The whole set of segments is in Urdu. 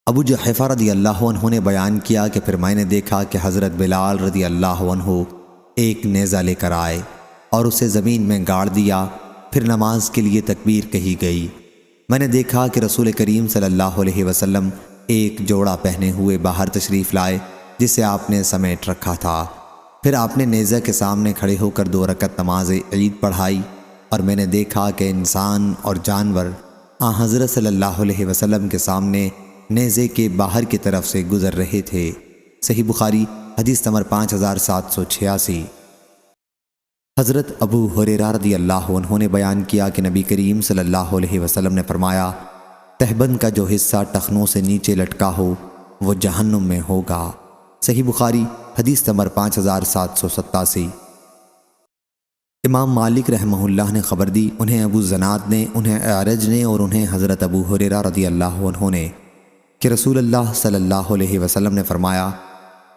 ابو جحیفہ رضی اللہ عنہ نے بیان کیا کہ پھر میں نے دیکھا کہ حضرت بلال رضی اللہ عنہ ایک نیزہ لے کر آئے اور اسے زمین میں گاڑ دیا، پھر نماز کے لیے تکبیر کہی گئی۔ میں نے دیکھا کہ رسول کریم صلی اللہ علیہ وسلم ایک جوڑا پہنے ہوئے باہر تشریف لائے جسے آپ نے سمیٹ رکھا تھا۔ پھر آپ نے نیزہ کے سامنے کھڑے ہو کر 2 رکعت نماز عید پڑھائی، اور میں نے دیکھا کہ انسان اور جانور حضرت صلی اللہ علیہ وسلم کے سامنے نیزے کے باہر کی طرف سے گزر رہے تھے۔ صحیح بخاری حدیث نمبر 5786۔ حضرت ابو ہریرہ رضی اللہ عنہ نے بیان کیا کہ نبی کریم صلی اللہ علیہ وسلم نے فرمایا، تہبند کا جو حصہ ٹخنوں سے نیچے لٹکا ہو وہ جہنم میں ہوگا۔ صحیح بخاری حدیث نمبر 5787۔ امام مالک رحمہ اللہ نے خبر دی، انہیں ابو زناد نے، انہیں اعرج نے اور انہیں حضرت ابو ہریرہ رضی اللہ عنہ نے، کہ رسول اللہ صلی اللہ علیہ وسلم نے فرمایا،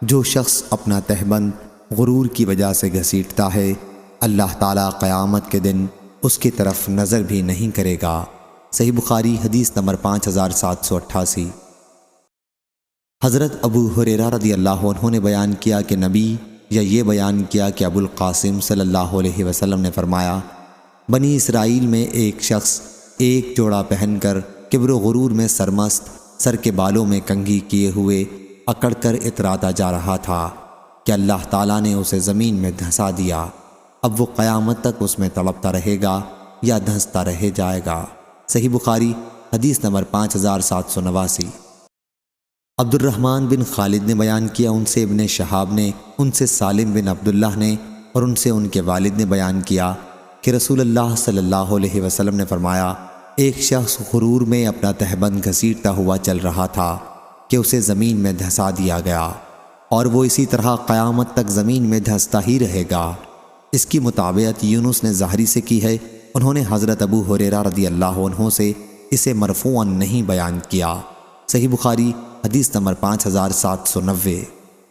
جو شخص اپنا تہبند غرور کی وجہ سے گھسیٹتا ہے، اللہ تعالیٰ قیامت کے دن اس کی طرف نظر بھی نہیں کرے گا۔ صحیح بخاری حدیث نمبر 5788۔ حضرت ابو ہریرہ رضی اللہ عنہ نے بیان کیا کہ نبی یا یہ بیان کیا کہ ابو القاسم صلی اللہ علیہ وسلم نے فرمایا، بنی اسرائیل میں ایک شخص ایک جوڑا پہن کر کبر و غرور میں سرمست، سر کے بالوں میں کنگھی کیے ہوئے اکڑ کر اتراتا جا رہا تھا کہ اللہ تعالیٰ نے اسے زمین میں دھسا دیا، اب وہ قیامت تک اس میں تڑپتا رہے گا یا دھنستا رہ جائے گا۔ صحیح بخاری حدیث نمبر 5789۔ عبد الرحمن بن خالد نے بیان کیا، ان سے ابن شہاب نے، ان سے سالم بن عبداللہ نے اور ان سے ان کے والد نے بیان کیا کہ رسول اللہ صلی اللہ علیہ وسلم نے فرمایا، ایک شخص غرور میں اپنا تہبند گھسیٹتا ہوا چل رہا تھا کہ اسے زمین میں دھسا دیا گیا، اور وہ اسی طرح قیامت تک زمین میں دھستا ہی رہے گا۔ اس کی مطابقت یونس نے ظاہری سے کی ہے، انہوں نے حضرت ابو ہریرہ رضی اللہ عنہ سے اسے مرفوعاً نہیں بیان کیا۔ صحیح بخاری حدیث نمبر 5790۔